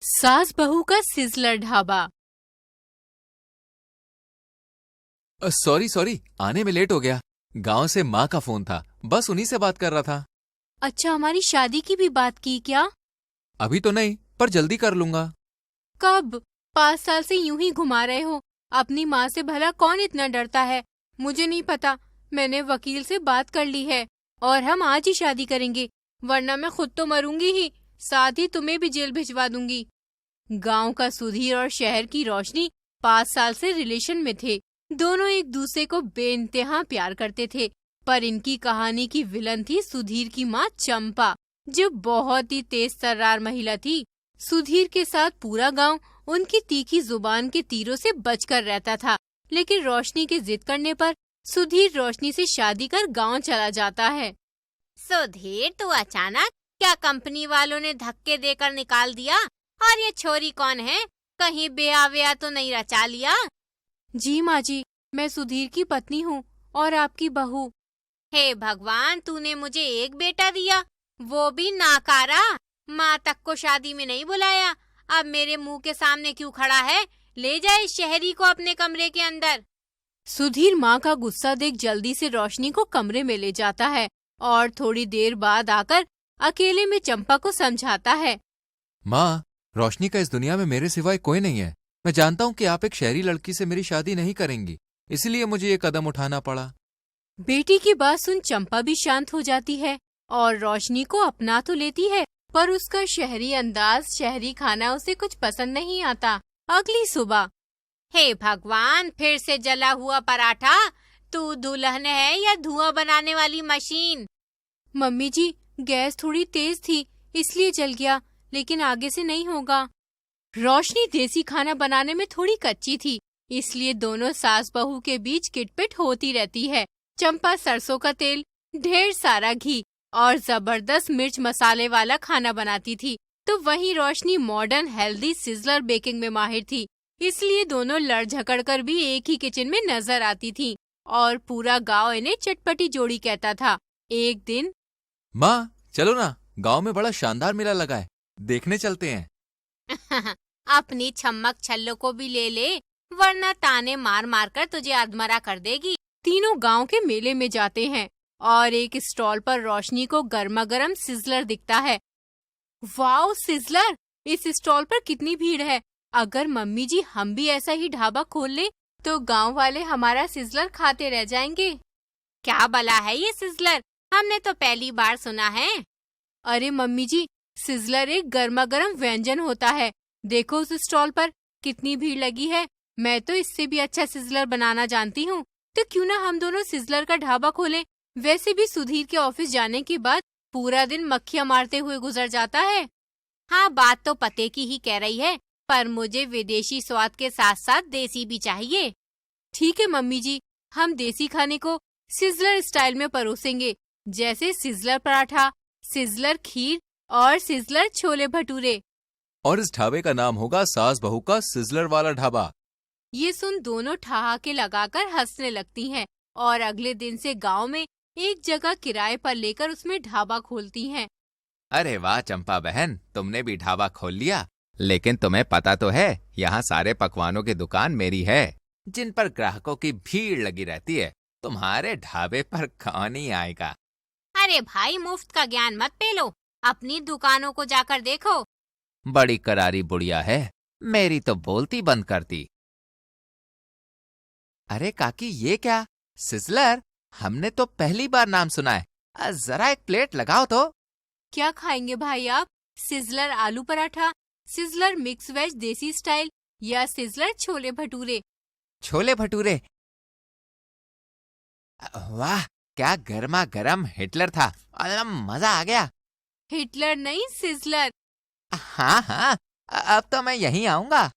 सास बहू का सिजलर ढाबा। सॉरी सॉरी, आने में लेट हो गया। गांव से माँ का फोन था, बस उन्हीं से बात कर रहा था। अच्छा, हमारी शादी की भी बात की क्या? अभी तो नहीं, पर जल्दी कर लूंगा। कब? 5 साल से यूं ही घुमा रहे हो। अपनी माँ से भला कौन इतना डरता है? मुझे नहीं पता। मैंने वकील से बात कर ली है और हम आज ही शादी करेंगे, वरना मैं खुद तो मरूंगी ही, साथ ही तुम्हें भी जेल भिजवा दूंगी। गांव का सुधीर और शहर की रोशनी 5 साल से रिलेशन में थे। दोनों एक दूसरे को बेइंतहा प्यार करते थे, पर इनकी कहानी की विलन थी सुधीर की माँ चंपा, जो बहुत ही तेज तर्रार महिला थी। सुधीर के साथ पूरा गांव उनकी तीखी जुबान के तीरों से बचकर रहता था, लेकिन रोशनी के जिद करने पर सुधीर रोशनी से शादी कर गांव चला जाता है। सुधीर, तू अचानक क्या कंपनी वालों ने धक्के देकर निकाल दिया? और ये छोरी कौन है? कहीं ब्याह व्याह तो नहीं रचा लिया? जी माँ जी, मैं सुधीर की पत्नी हूँ और आपकी बहू। हे भगवान, तूने मुझे एक बेटा दिया, वो भी नाकारा। माँ तक को शादी में नहीं बुलाया, अब मेरे मुंह के सामने क्यों खड़ा है? ले जाए इस शहरी को अपने कमरे के अंदर। सुधीर माँ का गुस्सा देख जल्दी से रोशनी को कमरे में ले जाता है और थोड़ी देर बाद आकर अकेले में चंपा को समझाता है। माँ, रोशनी का इस दुनिया में मेरे सिवाय कोई नहीं है। मैं जानता हूँ कि आप एक शहरी लड़की से मेरी शादी नहीं करेंगी, इसलिए मुझे ये कदम उठाना पड़ा। बेटी की बात सुन चंपा भी शांत हो जाती है और रोशनी को अपना तो लेती है, पर उसका शहरी अंदाज, शहरी खाना उसे कुछ पसंद नहीं आता। अगली सुबह। हे भगवान, फिर से जला हुआ पराठा। तू दुल्हन है या धुआं बनाने वाली मशीन? मम्मी जी, गैस थोड़ी तेज थी इसलिए जल गया, लेकिन आगे से नहीं होगा। रोशनी देसी खाना बनाने में थोड़ी कच्ची थी, इसलिए दोनों सास बहू के बीच किटपिट होती रहती है। चंपा सरसों का तेल, ढेर सारा घी और जबरदस्त मिर्च मसाले वाला खाना बनाती थी, तो वहीं रोशनी मॉडर्न हेल्दी सिजलर बेकिंग में माहिर थी, इसलिए दोनों लड़ झगड़ कर भी एक ही किचन में नजर आती थी और पूरा गांव इन्हें चटपटी जोड़ी कहता था। एक दिन, माँ चलो ना, गांव में बड़ा शानदार मेला लगा है, देखने चलते हैं। अपनी छम्मक छल्लो को भी ले ले, वरना ताने मार मार कर तुझे अधमरा कर देगी। तीनों गांव के मेले में जाते हैं और एक स्टॉल पर रोशनी को गर्मा गर्म सिजलर दिखता है। Wow sizzler! इस स्टॉल पर कितनी भीड़ है। अगर मम्मी जी हम भी ऐसा ही ढाबा खोल ले तो गांव वाले हमारा सिजलर खाते रह जाएंगे। क्या भला है ये सिजलर? हमने तो पहली बार सुना है। अरे मम्मी जी, सिजलर एक गर्मा गर्म व्यंजन होता है। देखो उस स्टॉल पर कितनी भीड़ लगी है। मैं तो इससे भी अच्छा सिजलर बनाना जानती हूँ, तो क्यों ना हम दोनों सिजलर का ढाबा खोलें। वैसे भी सुधीर के ऑफिस जाने के बाद पूरा दिन मक्खियाँ मारते हुए गुजर जाता है। हाँ, बात तो पते की ही कह रही है, पर मुझे विदेशी स्वाद के साथ साथ देसी भी चाहिए। ठीक है मम्मी जी, हम देसी खाने को सिजलर स्टाइल में परोसेंगे, जैसे सिजलर पराठा, सिजलर खीर और सिजलर छोले भटूरे। और इस ढाबे का नाम होगा सास बहू का सिजलर वाला ढाबा। ये सुन दोनों ठहाके लगाकर हंसने लगती हैं और अगले दिन से गांव में एक जगह किराए पर लेकर उसमें ढाबा खोलती हैं। अरे वाह चंपा बहन, तुमने भी ढाबा खोल लिया। लेकिन तुम्हें पता तो है, यहाँ सारे पकवानों की दुकान मेरी है, जिन पर ग्राहकों की भीड़ लगी रहती है। तुम्हारे ढाबे पर कौन ही आएगा। अरे भाई, मुफ्त का ज्ञान मत पेलो, अपनी दुकानों को जाकर देखो। बड़ी करारी बुढ़िया है, मेरी तो बोलती बंद करती। अरे काकी, ये क्या सिजलर? हमने तो पहली बार नाम सुना है। जरा एक प्लेट लगाओ तो। क्या खाएंगे भाई आप? सिजलर आलू पराठा, सिजलर मिक्स वेज देसी स्टाइल या सिजलर छोले भटूरे? छोले भटूरे। वाह, क्या गर्मा गर्म हिटलर था। मजा आ गया। हिटलर नहीं, सिजलर। हाँ हाँ, अब तो मैं यहीं आऊंगा।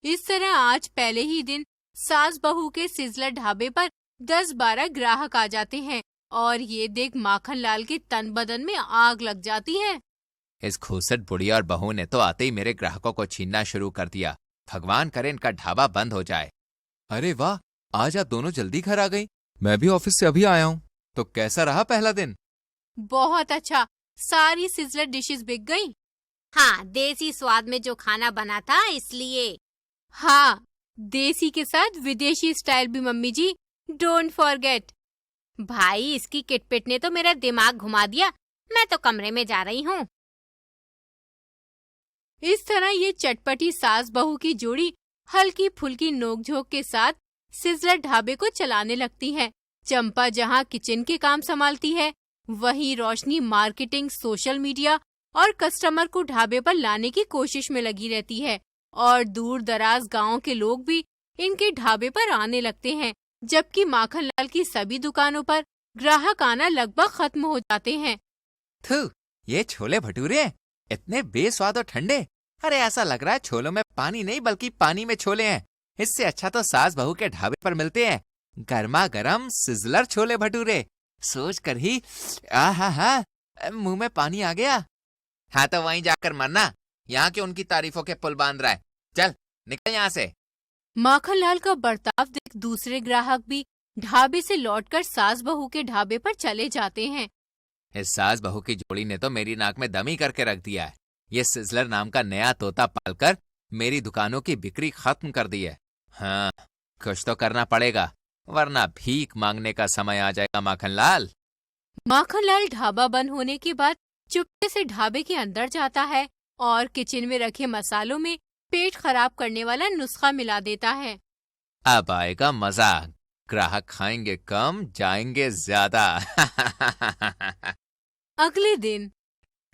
इस तरह आज पहले ही दिन सास बहू के सिजलर ढाबे पर 10-12 ग्राहक आ जाते हैं और ये देख माखन लाल के तन बदन में आग लग जाती है। इस खूसट बुढ़िया और बहू ने तो आते ही मेरे ग्राहकों को छीनना शुरू कर दिया। भगवान करे इनका ढाबा बंद हो जाए। अरे वाह, आज आप दोनों जल्दी घर आ गई। मैं भी ऑफिस से अभी आया हूँ। तो कैसा रहा पहला दिन? बहुत अच्छा, सारी सिजलर डिशेस बिक गई। हाँ, देसी स्वाद में जो खाना बना था इसलिए। हाँ, देसी के साथ विदेशी स्टाइल भी मम्मी जी, डोंट फॉरगेट। भाई, इसकी किटपिट ने तो मेरा दिमाग घुमा दिया। मैं तो कमरे में जा रही हूँ। इस तरह ये चटपटी सास बहू की जोड़ी हल्की फुल्की नोकझोंक के साथ सिजलर ढाबे को चलाने लगती है। चंपा जहाँ किचन के काम संभालती है, वहीं रोशनी मार्केटिंग, सोशल मीडिया और कस्टमर को ढाबे पर लाने की कोशिश में लगी रहती है। और दूर दराज गाँव के लोग भी इनके ढाबे पर आने लगते हैं, जबकि माखनलाल की सभी दुकानों पर ग्राहक आना लगभग खत्म हो जाते हैं। थू, ये छोले भटूरे इतने बेस्वाद और ठंडे। अरे ऐसा लग रहा है छोलों में पानी नहीं बल्कि पानी में छोले हैं। इससे अच्छा तो सास बहू के ढाबे पर मिलते हैं, गर्मा गर्म सिजलर छोले भटूरे। सोच कर ही आहा, मुंह में पानी आ गया। हाँ तो वहीं जाकर मरना, यहाँ के उनकी तारीफों के पुल बांध रहा है। चल निकल यहाँ से। माखनलाल का बर्ताव देख दूसरे ग्राहक भी ढाबे से लौटकर सास बहू के ढाबे पर चले जाते हैं। इस सास बहू की जोड़ी ने तो मेरी नाक में दम ही करके रख दिया है। ये सिजलर नाम का नया तोता पालकर मेरी दुकानों की बिक्री खत्म कर दी है। हाँ, कुछ तो करना पड़ेगा, वरना भीख मांगने का समय आ जाएगा। माखनलाल ढाबा बंद होने के बाद चुपके से ढाबे के अंदर जाता है और किचन में रखे मसालों में पेट खराब करने वाला नुस्खा मिला देता है। अब आएगा मजा, ग्राहक खाएंगे कम, जाएंगे ज्यादा। अगले दिन,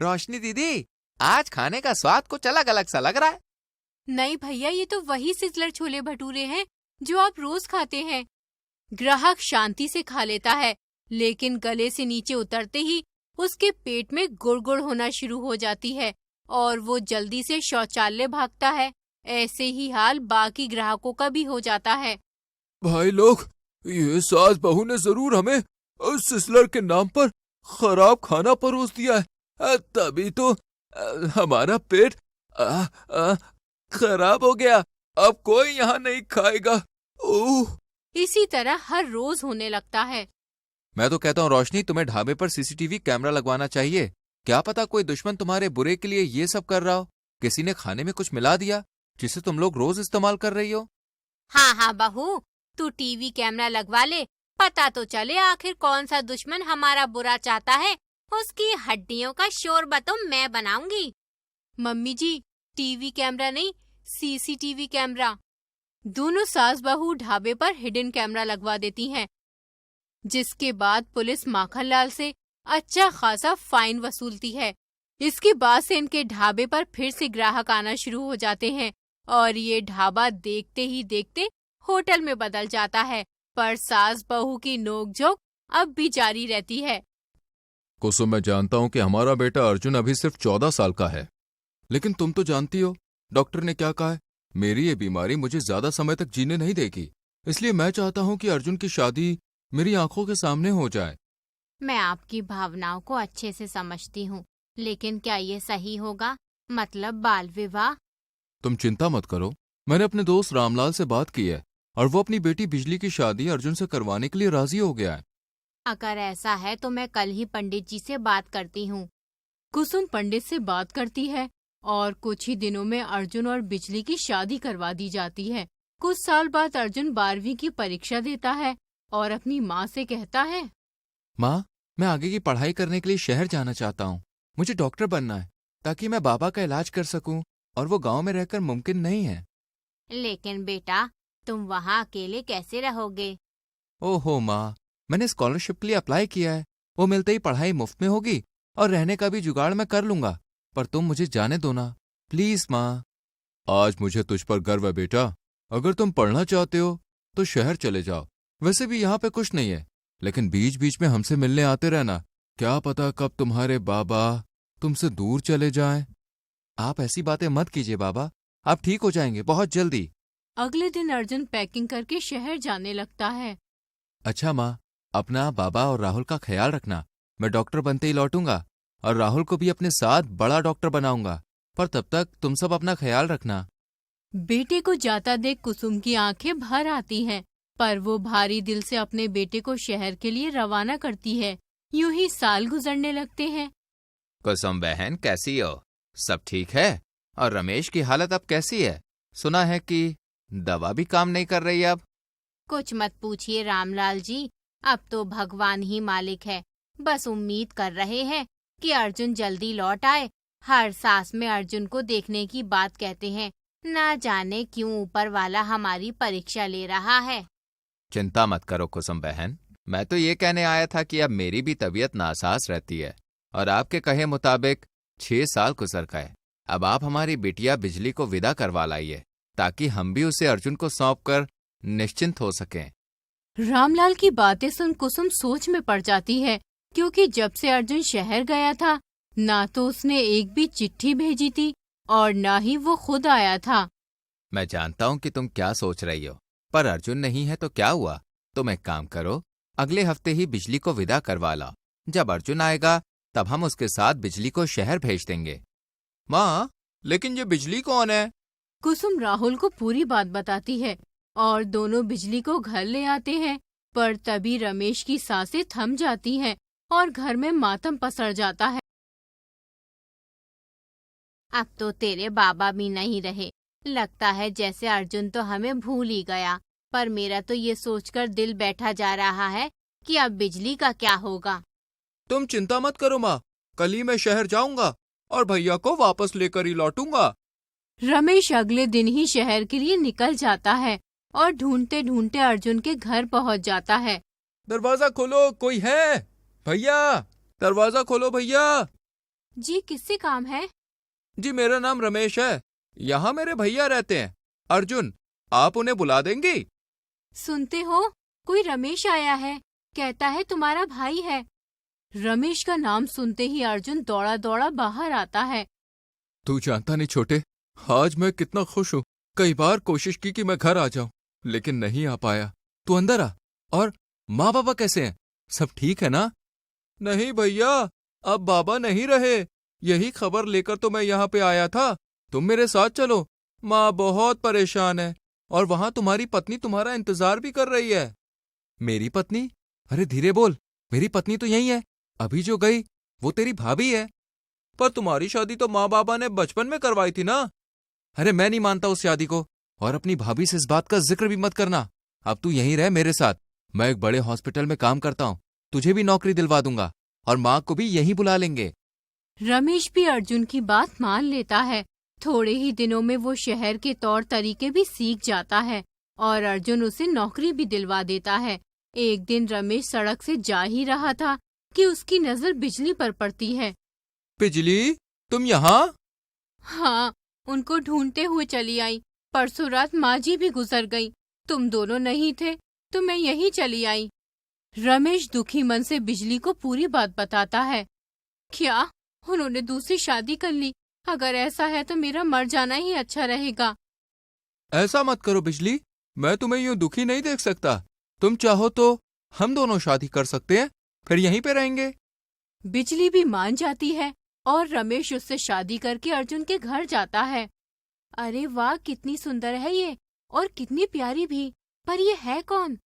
रोशनी दीदी, आज खाने का स्वाद कुछ अलग अलग सा लग रहा है। नहीं भैया, ये तो वही सिजलर छोले भटूरे हैं जो आप रोज खाते हैं। ग्राहक शांति से खा लेता है, लेकिन गले से नीचे उतरते ही उसके पेट में गुड़गुड़ होना शुरू हो जाती है और वो जल्दी से शौचालय भागता है। ऐसे ही हाल बाकी ग्राहकों का भी हो जाता है। भाई लोग, ये सास बहू ने जरूर हमें उस सिसलर के नाम पर खराब खाना परोस दिया है, तभी तो हमारा पेट खराब हो गया। अब कोई यहाँ नहीं खाएगा। ओह, इसी तरह हर रोज होने लगता है। मैं तो कहता हूँ रोशनी, तुम्हें ढाबे पर सीसीटीवी कैमरा लगवाना चाहिए। क्या पता कोई दुश्मन तुम्हारे बुरे के लिए ये सब कर रहा हो। किसी ने खाने में कुछ मिला दिया जिसे तुम लोग रोज इस्तेमाल कर रही हो। हाँ हाँ बहू, तू टीवी कैमरा लगवा ले, पता तो चले आखिर कौन सा दुश्मन हमारा बुरा चाहता है। उसकी हड्डियों का शोरबा तो मैं बनाऊंगी। मम्मी जी, टीवी कैमरा नहीं, सीसीटीवी कैमरा। दोनों सास बहू ढाबे पर हिडन कैमरा लगवा देती हैं, जिसके बाद पुलिस माखनलाल से अच्छा खासा फाइन वसूलती है। इसके बाद से इनके ढाबे पर फिर से ग्राहक आना शुरू हो जाते हैं और ये ढाबा देखते ही देखते होटल में बदल जाता है। पर सास बहू की नोकझोंक अब भी जारी रहती है। कुसुम, मैं जानता हूँ कि हमारा बेटा अर्जुन अभी सिर्फ 14 साल का है, लेकिन तुम तो जानती हो डॉक्टर ने क्या कहा है। मेरी ये बीमारी मुझे ज्यादा समय तक जीने नहीं देगी, इसलिए मैं चाहता हूँ कि अर्जुन की शादी मेरी आंखों के सामने हो जाए। मैं आपकी भावनाओं को अच्छे से समझती हूँ, लेकिन क्या ये सही होगा? मतलब बाल विवाह? तुम चिंता मत करो, मैंने अपने दोस्त रामलाल से बात की है और वो अपनी बेटी बिजली की शादी अर्जुन से करवाने के लिए राजी हो गया है। अगर ऐसा है तो मैं कल ही पंडित जी से बात करती हूँ। कुसुम पंडित से बात करती है और कुछ ही दिनों में अर्जुन और बिजली की शादी करवा दी जाती है। कुछ साल बाद अर्जुन 12वीं की परीक्षा देता है और अपनी माँ से कहता है, माँ, मैं आगे की पढ़ाई करने के लिए शहर जाना चाहता हूँ। मुझे डॉक्टर बनना है ताकि मैं बाबा का इलाज कर सकूं और वो गांव में रहकर मुमकिन नहीं है। लेकिन बेटा, तुम वहाँ अकेले कैसे रहोगे? ओहो माँ, मैंने स्कॉलरशिप के लिए अप्लाई किया है, वो मिलते ही पढ़ाई मुफ्त में होगी और रहने का भी जुगाड़ मैं कर लूंगा। पर तुम मुझे जाने दो ना, प्लीज माँ। आज मुझे तुझ पर गर्व है बेटा। अगर तुम पढ़ना चाहते हो तो शहर चले जाओ। वैसे भी यहाँ पे कुछ नहीं है, लेकिन बीच बीच में हमसे मिलने आते रहना। क्या पता कब तुम्हारे बाबा तुमसे दूर चले जाएं। आप ऐसी बातें मत कीजिए बाबा, आप ठीक हो जाएंगे बहुत जल्दी। अगले दिन अर्जुन पैकिंग करके शहर जाने लगता है। अच्छा माँ, अपना, बाबा और राहुल का ख्याल रखना। मैं डॉक्टर बनते ही लौटूंगा और राहुल को भी अपने साथ बड़ा डॉक्टर बनाऊंगा। पर तब तक तुम सब अपना ख्याल रखना। बेटे को जाता देख कुसुम की आंखें भर आती हैं, पर वो भारी दिल से अपने बेटे को शहर के लिए रवाना करती है। यूं ही साल गुजरने लगते हैं। कुसुम बहन, कैसी हो? सब ठीक है? और रमेश की हालत अब कैसी है? सुना है कि दवा भी काम नहीं कर रही अब। कुछ मत पूछिए रामलाल जी, अब तो भगवान ही मालिक है। बस उम्मीद कर रहे हैं कि अर्जुन जल्दी लौट आए। हर सांस में अर्जुन को देखने की बात कहते हैं। ना जाने क्यों ऊपर वाला हमारी परीक्षा ले रहा है। चिंता मत करो कुसुम बहन, मैं तो ये कहने आया था कि अब मेरी भी तबीयत नासाज रहती है और आपके कहे मुताबिक 6 साल गुजर गए। अब आप हमारी बिटिया बिजली को विदा करवा लाइए ताकि हम भी उसे अर्जुन को सौंपकर निश्चिंत हो सकें। रामलाल की बातें सुन कुसुम सोच में पड़ जाती है, क्योंकि जब से अर्जुन शहर गया था ना तो उसने एक भी चिट्ठी भेजी थी और ना ही वो खुद आया था। मैं जानता हूं कि तुम क्या सोच रही हो, पर अर्जुन नहीं है तो क्या हुआ? तुम एक काम करो, अगले हफ्ते ही बिजली को विदा करवा लाओ। जब अर्जुन आएगा तब हम उसके साथ बिजली को शहर भेज देंगे। माँ, लेकिन ये बिजली कौन है? कुसुम राहुल को पूरी बात बताती है और दोनों बिजली को घर ले आते हैं, पर तभी रमेश की सांसें थम जाती हैं और घर में मातम पसर जाता है। अब तो तेरे बाबा भी नहीं रहे। लगता है जैसे अर्जुन तो हमें भूल ही गया। पर मेरा तो ये सोचकर दिल बैठा जा रहा है कि अब बिजली का क्या होगा। तुम चिंता मत करो माँ, कल ही मैं शहर जाऊंगा और भैया को वापस लेकर ही लौटूंगा। रमेश अगले दिन ही शहर के लिए निकल जाता है और ढूंढते ढूंढते अर्जुन के घर पहुंच जाता है। दरवाजा खोलो, कोई है? भैया, दरवाजा खोलो भैया। जी, किससे काम है? जी, मेरा नाम रमेश है। यहाँ मेरे भैया रहते हैं। अर्जुन, आप उन्हें बुला देंगी? सुनते हो, कोई रमेश आया है, कहता है तुम्हारा भाई है। रमेश का नाम सुनते ही अर्जुन दौड़ा दौड़ा बाहर आता है। तू जानता नहीं छोटे, आज मैं कितना खुश हूँ। कई बार कोशिश की कि मैं घर आ जाऊं, लेकिन नहीं आ पाया। तू अंदर आ। और माँ बाबा कैसे हैं? सब ठीक है ना? नहीं भैया, अब बाबा नहीं रहे। यही खबर लेकर तो मैं यहाँ पे आया था। तुम मेरे साथ चलो, माँ बहुत परेशान है और वहाँ तुम्हारी पत्नी तुम्हारा इंतजार भी कर रही है। मेरी पत्नी? अरे धीरे बोल, मेरी पत्नी तो यही है। अभी जो गई वो तेरी भाभी है। पर तुम्हारी शादी तो माँ बाबा ने बचपन में करवाई थी ना। अरे मैं नहीं मानता उस शादी को, और अपनी भाभी से इस बात का जिक्र भी मत करना। अब तू यहीं रह मेरे साथ। मैं एक बड़े हॉस्पिटल में काम करता हूँ, तुझे भी नौकरी दिलवा दूंगा और माँ को भी यहीं बुला लेंगे। रमेश भी अर्जुन की बात मान लेता है। थोड़े ही दिनों में वो शहर के तौर तरीके भी सीख जाता है और अर्जुन उसे नौकरी भी दिलवा देता है। एक दिन रमेश सड़क से जा ही रहा था कि उसकी नजर बिजली पर पड़ती है। बिजली, तुम यहाँ? हाँ, उनको ढूंढते हुए चली आई। परसों रात माँ जी भी गुजर गई। तुम दोनों नहीं थे तो मैं यहीं चली आई। रमेश दुखी मन से बिजली को पूरी बात बताता है। क्या उन्होंने दूसरी शादी कर ली? अगर ऐसा है तो मेरा मर जाना ही अच्छा रहेगा। ऐसा मत करो बिजली, मैं तुम्हें यूं दुखी नहीं देख सकता। तुम चाहो तो हम दोनों शादी कर सकते हैं, फिर यहीं पे रहेंगे। बिजली भी मान जाती है और रमेश उससे शादी करके अर्जुन के घर जाता है। अरे वाह, कितनी सुंदर है ये और कितनी प्यारी भी। पर ये है कौन?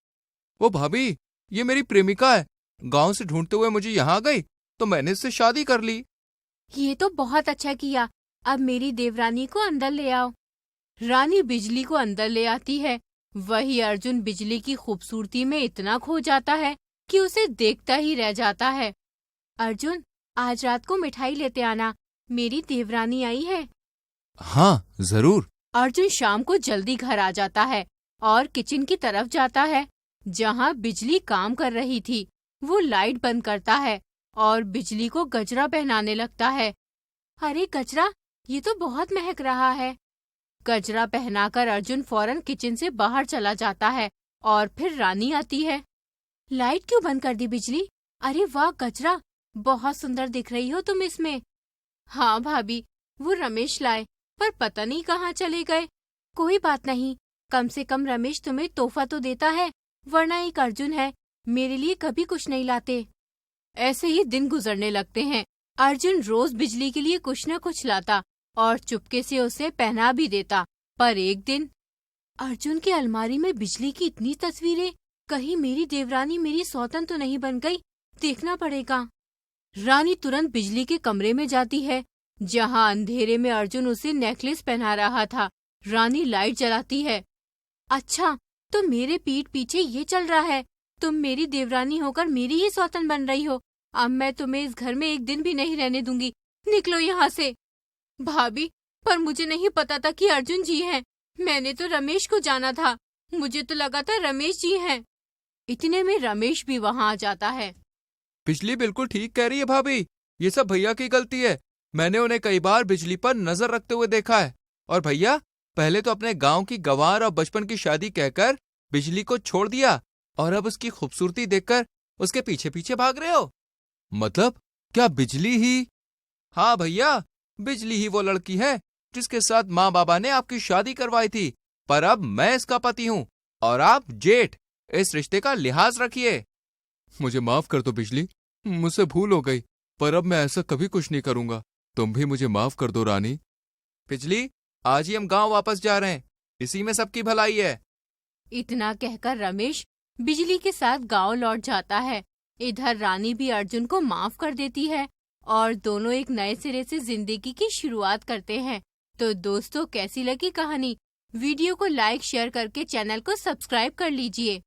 वो भाभी, ये मेरी प्रेमिका है। गांव से ढूंढते हुए मुझे यहाँ गई तो मैंने इससे शादी कर ली। ये तो बहुत अच्छा किया। अब मेरी देवरानी को अंदर ले आओ। रानी बिजली को अंदर ले आती है। वही अर्जुन बिजली की खूबसूरती में इतना खो जाता है कि उसे देखता ही रह जाता है। अर्जुन, आज रात को मिठाई लेते आना, मेरी देवरानी आई है। हाँ जरूर। अर्जुन शाम को जल्दी घर आ जाता है और किचन की तरफ जाता है जहाँ बिजली काम कर रही थी। वो लाइट बंद करता है और बिजली को गजरा पहनाने लगता है। अरे गजरा, ये तो बहुत महक रहा है। गजरा पहनाकर अर्जुन फौरन किचन से बाहर चला जाता है और फिर रानी आती है। लाइट क्यों बंद कर दी बिजली? अरे वाह गजरा, बहुत सुंदर दिख रही हो तुम इसमें। हाँ भाभी, वो रमेश लाए, पर पता नहीं कहाँ चले गए। कोई बात नहीं, कम से कम रमेश तुम्हें तोहफा तो देता है, वरना एक अर्जुन है, मेरे लिए कभी कुछ नहीं लाते। ऐसे ही दिन गुजरने लगते हैं। अर्जुन रोज बिजली के लिए कुछ न कुछ लाता और चुपके से उसे पहना भी देता। पर एक दिन अर्जुन की अलमारी में बिजली की इतनी तस्वीरें, कहीं मेरी देवरानी मेरी सौतन तो नहीं बन गई, देखना पड़ेगा। रानी तुरंत बिजली के कमरे में जाती है जहाँ अंधेरे में अर्जुन उसे नेकलेस पहना रहा था, रानी लाइट जलाती है। अच्छा, तो मेरे पीठ पीछे ये चल रहा है। तुम मेरी देवरानी होकर मेरी ही सौतन बन रही हो। अब मैं तुम्हें इस घर में एक दिन भी नहीं रहने दूंगी। निकलो यहाँ से। भाभी, पर मुझे नहीं पता था कि अर्जुन जी हैं। मैंने तो रमेश को जाना था। मुझे तो लगा था रमेश जी हैं। इतने में रमेश भी वहाँ आ जाता है। बिजली बिल्कुल ठीक कह रही है भाभी, ये सब भैया की गलती है। मैंने उन्हें कई बार बिजली पर नजर रखते हुए देखा है। और भैया, पहले तो अपने गांव की गंवार और बचपन की शादी कहकर बिजली को छोड़ दिया, और अब उसकी खूबसूरती देखकर उसके पीछे पीछे भाग रहे हो। मतलब क्या बिजली ही? हाँ भैया, बिजली ही वो लड़की है जिसके साथ माँ बाबा ने आपकी शादी करवाई थी। पर अब मैं इसका पति हूँ और आप जेठ। इस रिश्ते का लिहाज रखिए। मुझे माफ कर दो बिजली, मुझसे भूल हो गई, पर अब मैं ऐसा कभी कुछ नहीं करूंगा। तुम भी मुझे माफ कर दो रानी। बिजली, आज ही हम गांव वापस जा रहे हैं, इसी में सबकी भलाई है। इतना कहकर रमेश बिजली के साथ गांव लौट जाता है। इधर रानी भी अर्जुन को माफ कर देती है और दोनों एक नए सिरे से जिंदगी की शुरुआत करते हैं। तो दोस्तों, कैसी लगी कहानी? वीडियो को लाइक शेयर करके चैनल को सब्सक्राइब कर लीजिए।